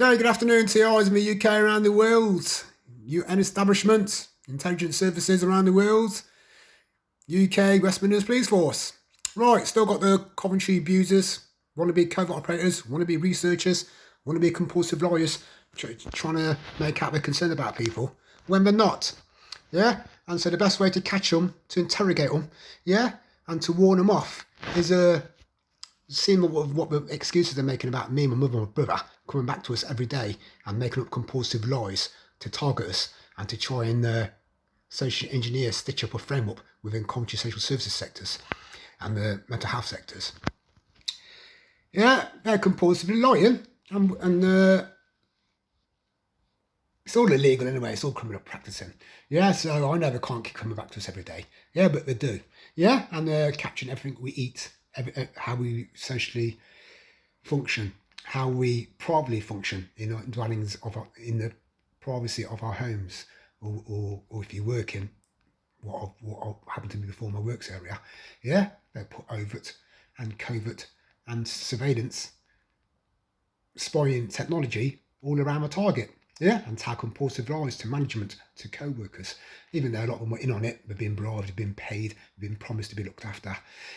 Okay, good afternoon to you in the UK, around the world, UN establishments, intelligence services around the world, UK West Midlands Police Force. Right, still got the Coventry abusers, wannabe covert operators, wannabe researchers, wannabe compulsive lawyers, trying to make out they're concerned about people when they're not. Yeah, and so the best way to catch them, to interrogate them, yeah, and to warn them off is seeing what the excuses they're making about me, my mother, and my brother coming back to us every day and making up compulsive lies to target us and to try and social engineer, stitch up a frame up within Coventry social services sectors and the mental health sectors. Yeah, they're compulsively lying and it's all illegal anyway, it's all criminal practicing. Yeah, so I know they can't keep coming back to us every day. Yeah, but they do. Yeah, and they're capturing everything we eat, how we socially function, how we privately function in our dwellings in the privacy of our homes, or if you work in what happened to me before my works area. Yeah, they put overt and covert and surveillance, spying technology all around the target. Yeah, and tag compulsive lies to management, to co-workers. Even though a lot of them were in on it, they've been bribed, they've been paid, they've been promised to be looked after.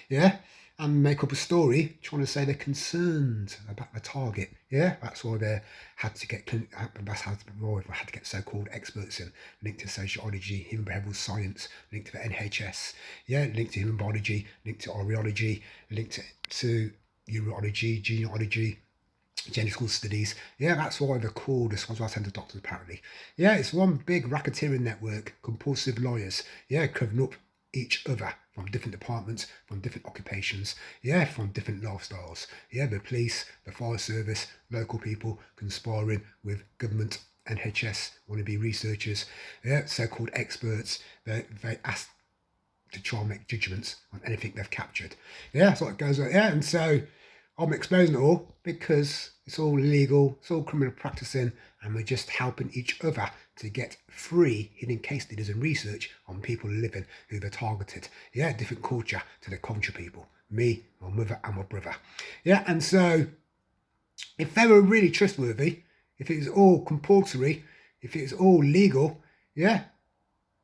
Yeah, and make up a story trying to say they're concerned about the target. Yeah, that's why they had to get so-called experts in, linked to sociology, human behavioural science, linked to the NHS. Yeah, linked to human biology, linked to Iridology, linked to urology, genealogy, genital studies. Yeah, that's why they're called as well centre doctors apparently. Yeah, it's one big racketeering network, compulsive lawyers. Yeah, covering up each other from different departments, from different occupations. Yeah, from different lifestyles. Yeah, the police, the fire service, local people conspiring with government, NHS, wannabe researchers. Yeah, so-called experts. They ask to try and make judgments on anything they've captured. Yeah, that's what it goes on. Yeah, and so I'm exposing it all because it's all illegal, it's all criminal practicing, and we're just helping each other to get free hidden case studies and research on people living who they're targeted. Yeah, different culture to the Coventry people. Me, my mother, and my brother. Yeah, and so if they were really trustworthy, if it was all compulsory, if it was all legal, yeah,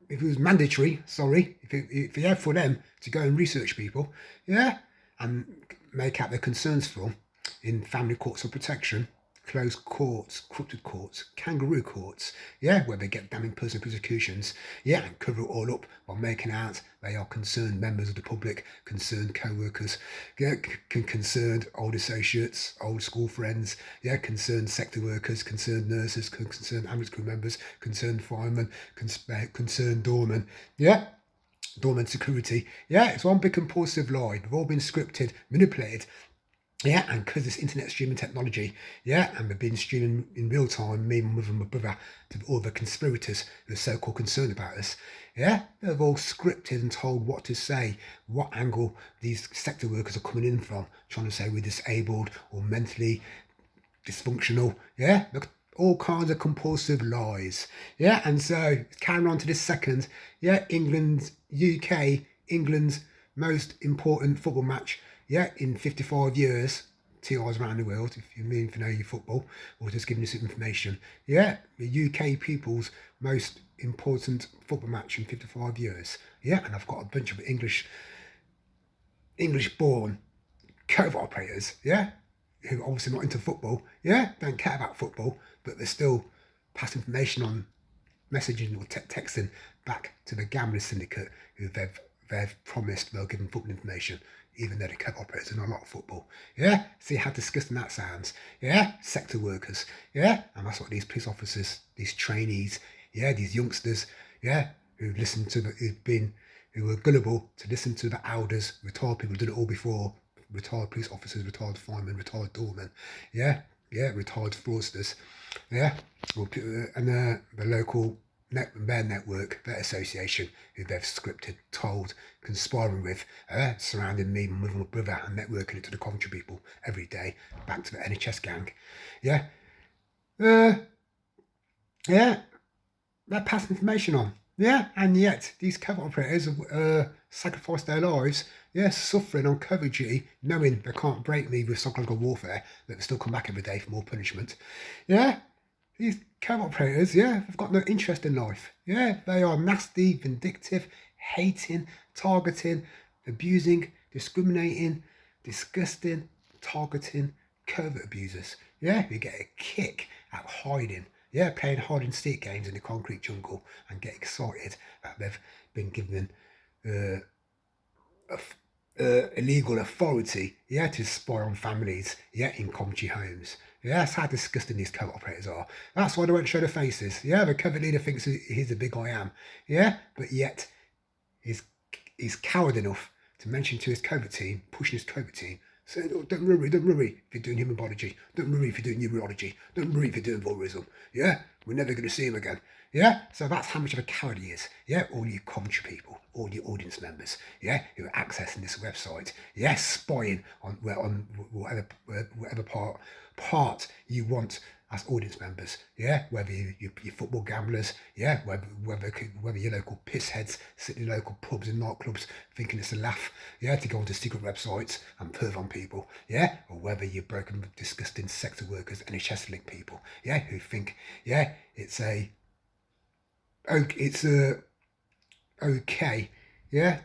if it was mandatory, if you had for them to go and research people, yeah, and make out their concerns for them in family courts of protection, closed courts, corrupted courts, kangaroo courts, yeah, where they get damning personal prosecutions, yeah, and cover it all up by making out they are concerned members of the public, concerned co-workers, yeah, concerned old associates, old school friends, yeah, concerned sector workers, concerned nurses, concerned ambulance crew members, concerned firemen, concerned doormen, yeah, doorman security. Yeah, it's one big compulsive lie. They've all been scripted, manipulated. Yeah, and because this internet streaming technology, yeah, and we've been streaming in real time, me, my mother and my brother, to all the conspirators who are so-called concerned about us. Yeah, they've all scripted and told what to say, what angle these sector workers are coming in from, trying to say we're disabled or mentally dysfunctional. Yeah, look, all kinds of compulsive lies. Yeah, and so carrying on to this second, yeah, England's most important football match, yeah, in 55 years, TIs around the world, if you mean to know your football, or just giving you some information. Yeah, the UK people's most important football match in 55 years. Yeah, and I've got a bunch of English-born covert operators, yeah, who are obviously not into football, yeah, don't care about football, but they're still passing information on messaging or texting back to the gambling syndicate who they've promised they'll give them football information, even though the covert operators are not a lot of football. Yeah, see how disgusting that sounds. Yeah, sector workers. Yeah, and that's what these police officers, these trainees, yeah, these youngsters, yeah, who were gullible to listen to the elders, retired people who did it all before, retired police officers, retired firemen, retired doormen, yeah, retired fraudsters, yeah, and the local their network, their association, who they've scripted, told, conspiring with, surrounding me, my mother, my brother, and networking it to the Coventry people every day, back to the NHS gang, yeah, yeah, they're passing information on. Yeah, and yet these covert operators are sacrifice their lives, yeah, suffering on COVID duty, knowing they can't break me with psychological warfare, that they still come back every day for more punishment. Yeah, these covert operators, yeah, have got no interest in life. Yeah, they are nasty, vindictive, hating, targeting, abusing, discriminating, disgusting, targeting, covert abusers. Yeah, who get a kick at hiding. Yeah, playing hide and seek games in the concrete jungle and get excited that they've been given illegal authority, yeah, to spy on families, yeah, in Coventry homes. Yeah, that's how disgusting these covert operators are. That's why they won't show their faces. Yeah, the covert leader thinks he's the big I am. Yeah, but yet he's coward enough to mention to his covert team, pushing his covert team, saying, oh, don't worry if you're doing human biology. Don't worry if you're doing urology. Don't worry if you're doing voyeurism. Yeah, we're never going to see him again. Yeah, so that's how much of a coward he is. Yeah, all you Coventry people, all your audience members, yeah, who are accessing this website, yeah, spying on whatever part you want as audience members, yeah, whether you're football gamblers, yeah, whether your local pissheads sit in local pubs and nightclubs thinking it's a laugh, yeah, to go onto secret websites and perv on people, yeah, or whether you're broken, disgusting sector workers, NHS link people, yeah, who think, yeah, it's okay, yeah,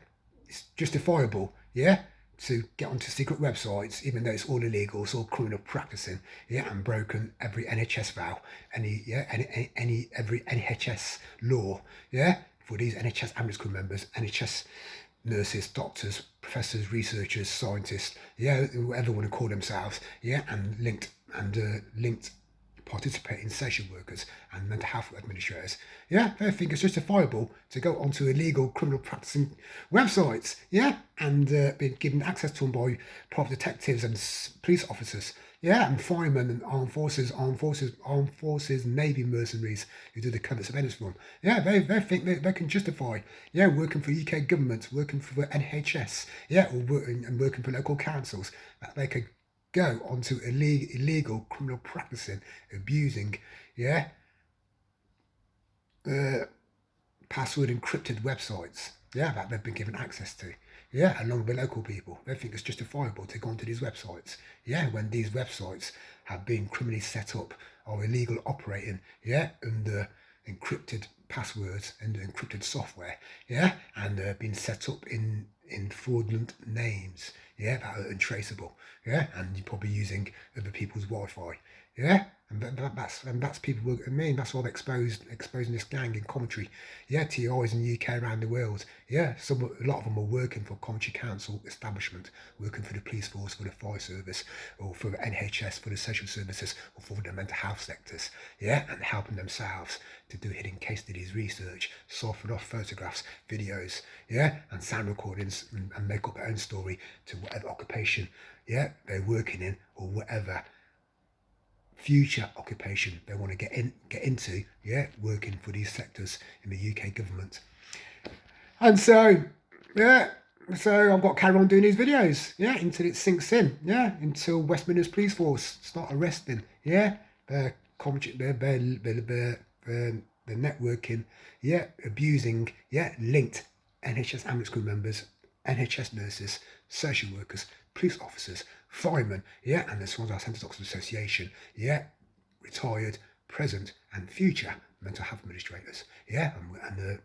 it's justifiable, yeah, to get onto secret websites, even though it's all illegal, it's all criminal practicing, yeah, and broken every NHS vow, every NHS law, yeah, for these NHS ambulance crew members, NHS nurses, doctors, professors, researchers, scientists, yeah, whatever they want to call themselves, yeah, and linked participating social workers and mental health administrators. Yeah, they think it's justifiable to go onto illegal criminal practicing websites, yeah, and be given access to them by private detectives and police officers, yeah, and firemen and armed forces, Navy mercenaries who do the covert surveillance for them. Yeah, they think they can justify, yeah, working for UK government, working for the NHS, yeah, and working for local councils, that they could go onto illegal criminal practicing, abusing, yeah, password encrypted websites, yeah, that they've been given access to, yeah, along with local people. They think it's justifiable to go onto these websites, yeah, when these websites have been criminally set up or illegal operating, yeah, under encrypted passwords and encrypted software, yeah, and being set up in fraudulent names, yeah, that are untraceable, yeah, and you're probably using other people's Wi-Fi, yeah, and that's people. I mean, that's why they're exposing this gang in Coventry, yeah, TIs in the UK, around the world, yeah. A lot of them are working for Coventry Council establishment, working for the police force, for the fire service, or for the NHS, for the social services, or for the mental health sectors, yeah, and helping themselves to do hidden case studies, research, soften off photographs, videos, yeah, and sound recordings, and make up their own story to whatever occupation, yeah, they're working in, or whatever future occupation they want to get into, yeah, working for these sectors in the UK government. And so, yeah, so I've got to carry on doing these videos, yeah, until it sinks in, yeah, until West Midlands Police Force start arresting, yeah, the networking, yeah, abusing, yeah, linked NHS ambulance crew members, NHS nurses, social workers, police officers, firemen, yeah, and the Swansea Centre Doctors Association, yeah, retired, present, and future mental health administrators, yeah, and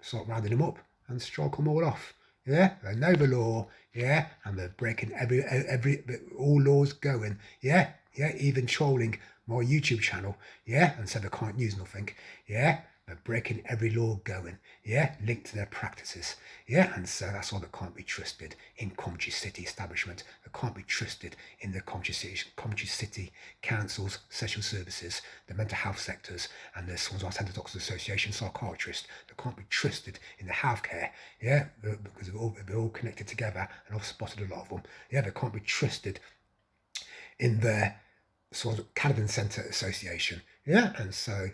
start rounding them up and strike them all off, yeah, they know the law, yeah, and they're breaking all laws going, yeah, even trolling my YouTube channel, yeah, and so they can't use nothing, yeah. They're breaking every law going, yeah, linked to their practices, yeah, and so that's why they can't be trusted in Coventry City establishment. They can't be trusted in the Coventry City councils, social services, the mental health sectors, and the Swansea Centre Doctors Association psychiatrists. They can't be trusted in the healthcare, yeah, because they're all connected together, and I've spotted a lot of them. Yeah, they can't be trusted in their Swansea Caledon Centre Association, yeah, and so.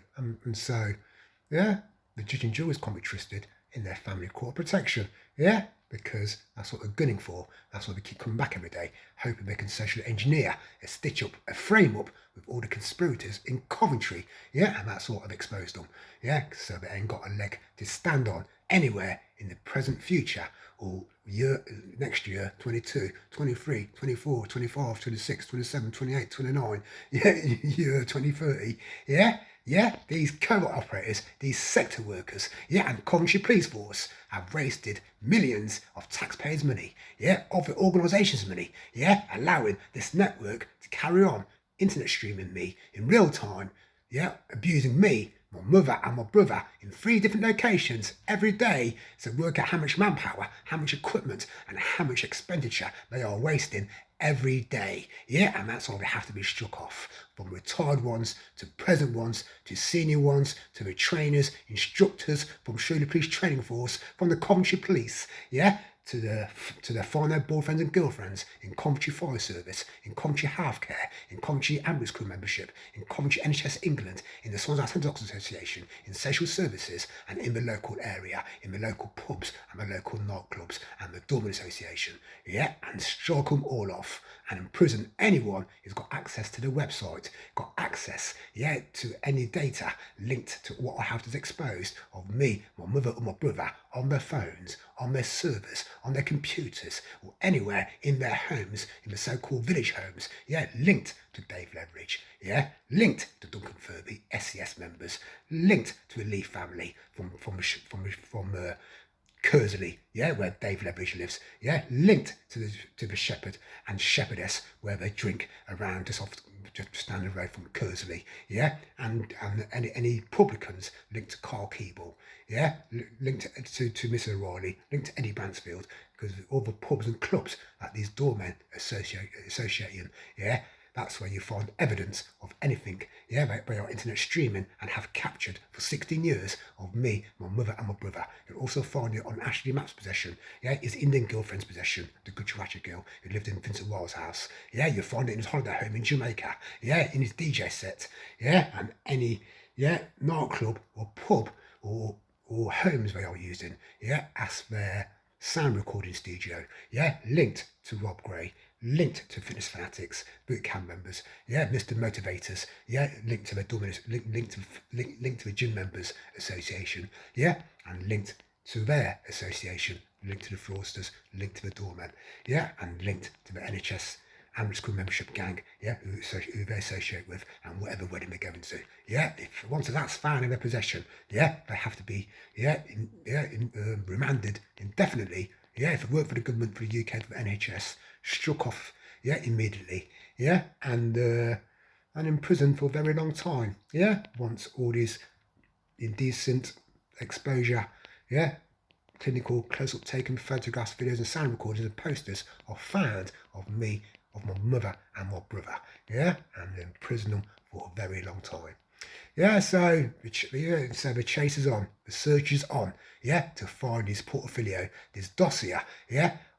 Yeah, the judge and juries can't be trusted in their family court protection. Yeah, because that's what they're gunning for. That's why they keep coming back every day, hoping they can socially engineer a frame up with all the conspirators in Coventry. Yeah, and that's what I've exposed them. Yeah, so they ain't got a leg to stand on anywhere in the present future or next year, 22, 23, 24, 25, 26, 27, 28, 29, year 2030, these covert operators, these sector workers, and Coventry Police Force have wasted millions of taxpayers' money, of the organisation's money, allowing this network to carry on internet streaming me in real time, abusing me, my mother and my brother in 3 different locations every day to work out how much manpower, how much equipment and how much expenditure they are wasting every day. And that's why they have to be struck off, from retired ones to present ones to senior ones to the trainers, instructors from Shirley Police Training Force, from the Coventry Police, to the find their boyfriends and girlfriends in Coventry Fire Service, in Coventry Healthcare, in Coventry Ambulance Crew membership, in Coventry NHS England, in the Swansea Doctors Association, in social services, and in the local area, in the local pubs and the local nightclubs and the Doorman Association, and strike them all off and imprison anyone who's got access to the website, got access, to any data linked to what I have exposed of me, my mother or my brother on their phones, on their servers, on their computers, or anywhere in their homes, in the so-called village homes, linked to Dave Leveridge, linked to Duncan Furby, SCS members, linked to the Lee family from Kersley, where Dave Leveridge lives, linked to the shepherd and shepherdess where they drink around just down the road from Kersley, and any publicans linked to Carl Keeble, linked to Miss O'Reilly, linked to Eddie Bransfield, because of all the pubs and clubs that these doormen associate in, that's where you find evidence of anything, they are internet streaming and have captured for 16 years of me, my mother and my brother. You'll also find it on Ashley Mapp's possession, his Indian girlfriend's possession, the good Characha girl who lived in Vincent Wiles' house, you'll find it in his holiday home in Jamaica, in his DJ set, and any, nightclub or pub or homes they are using, as their sound recording studio, linked to Rob Gray, linked to Fitness Fanatics, bootcamp members, Mr. Motivators, linked to the Dominus, linked to the Gym Members Association, and linked to their association, linked to the fraudsters, linked to the doormen, and linked to the NHS Ambulance Crew membership gang, who they associate with, and whatever wedding they're going to. If once that's found in their possession, they have to be remanded indefinitely. If it worked for the government, for the UK, for the NHS, struck off, immediately, and imprisoned for a very long time, once all these indecent exposure, clinical close-up taken photographs, videos and sound recordings and posters are found of me, of my mother and my brother, and imprison them for a very long time. So the chase is on, the search is on, to find this portfolio, this dossier,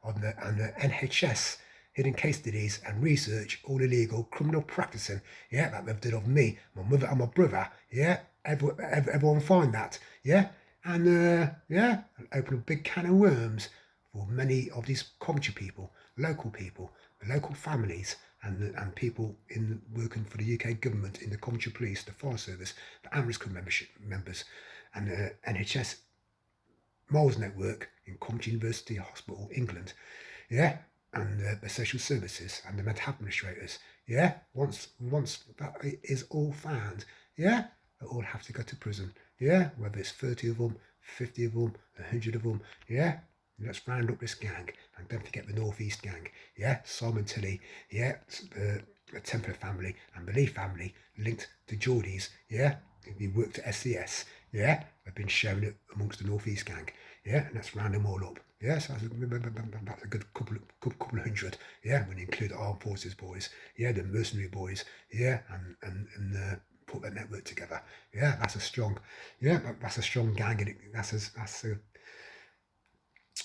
on the NHS, hidden case studies and research, all illegal criminal practicing, that they've done of me, my mother and my brother, everyone find that, and open a big can of worms for many of these Coventry people, local families, and people working for the UK government in the Coventry Police, the Fire Service, the Ambulance Crew members, and the NHS Moles Network in Coventry University Hospital, England, and the social services and the mental health administrators, once that is all found, they all have to go to prison, whether it's 30 of them, 50 of them, 100 of them, Let's round up this gang, and don't forget the North East gang, Simon Tilley, the Templar family and the Lee family linked to Geordies, he worked at SCS, they've been sharing it amongst the North East gang, and let's round them all up, so that's a good couple of hundred, when you include the Armed Forces boys, the mercenary boys, and put that network together, that's a strong gang, and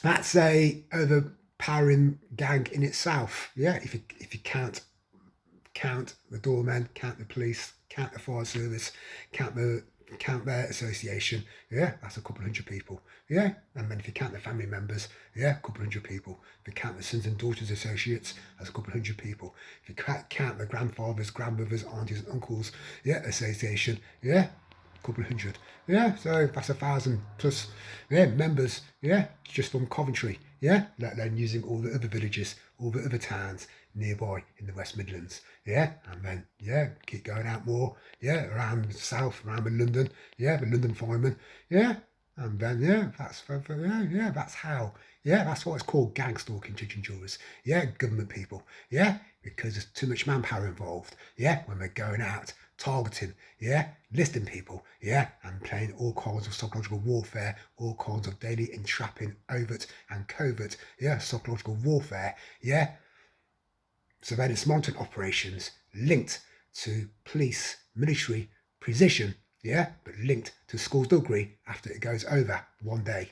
that's a overpowering gang in itself. If you count the doormen, count the police, count the fire service, count their association, that's a couple of hundred people. And then if you count the family members, a couple of hundred people. If you count the sons and daughters associates, that's a couple of hundred people. If you count the grandfathers, grandmothers, aunties and uncles, association, a couple of hundred. Yeah, so that's 1,000 plus, yeah, members, yeah, just from Coventry, yeah, let alone using all the other villages, all the other towns nearby in the West Midlands, yeah, and then, yeah, keep going out more, yeah, around the south, around the London, yeah, the London Fireman, yeah, and then, yeah, that's how, yeah, that's what it's called, gang stalking judge and jurors, yeah, government people, yeah, because there's too much manpower involved, yeah, when they're going out, targeting, yeah, listing people, yeah, and playing all kinds of psychological warfare, all kinds of daily entrapping, overt and covert, yeah, psychological warfare, yeah, surveillance monitoring operations linked to police, military, precision, yeah, but linked to school's degree after it goes over one day,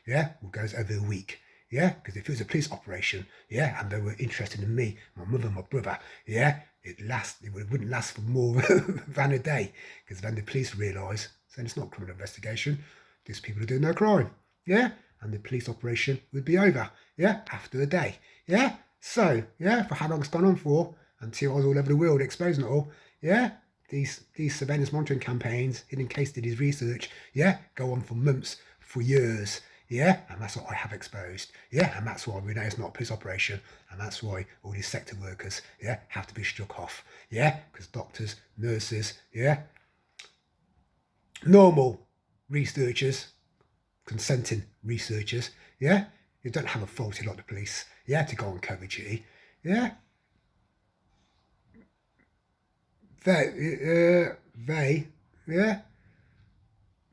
yeah, or goes over a week. Yeah, because if it was a police operation, yeah, and they were interested in me, my mother, my brother, yeah, it wouldn't last for more than a day, because then the police realise, saying it's not a criminal investigation, these people are doing no crime, yeah, and the police operation would be over, yeah, after a day, yeah. So, yeah, for how long it's gone on for, until I was all over the world exposing it all, yeah, these surveillance monitoring campaigns, hidden case studies, research, yeah, go on for months, for years. Yeah, and that's what I have exposed. Yeah, and that's why we know it's not a police operation, and that's why all these sector workers, yeah, have to be struck off. Yeah, because doctors, nurses, yeah, normal researchers, consenting researchers, yeah, you don't have authority like the police, yeah, to go on COVID duty. Yeah, they, yeah,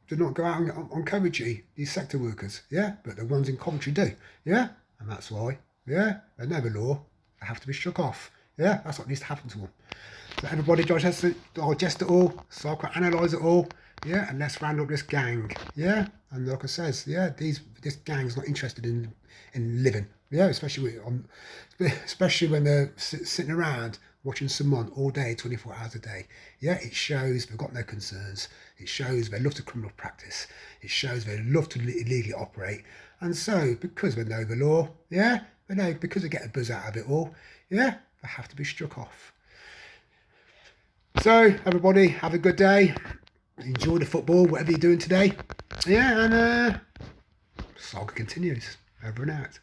do not go out on COVID duty, these sector workers, yeah, but the ones in Coventry do, yeah, and that's why, yeah, they know the law, they have to be struck off, yeah, that's what needs to happen to them. So everybody digest it all, psychoanalyse it all, yeah, and let's round up this gang, yeah, and like I says, yeah, this gang's not interested in living, yeah, especially when they're sitting around watching someone all day, 24 hours a day. Yeah, it shows they've got no concerns. It shows they love to criminal practice. It shows they love to illegally operate. And so, because they know the law, yeah, they know, because they get a buzz out of it all, yeah, they have to be struck off. So, everybody, have a good day. Enjoy the football, whatever you're doing today. Yeah, and saga continues. Over and out.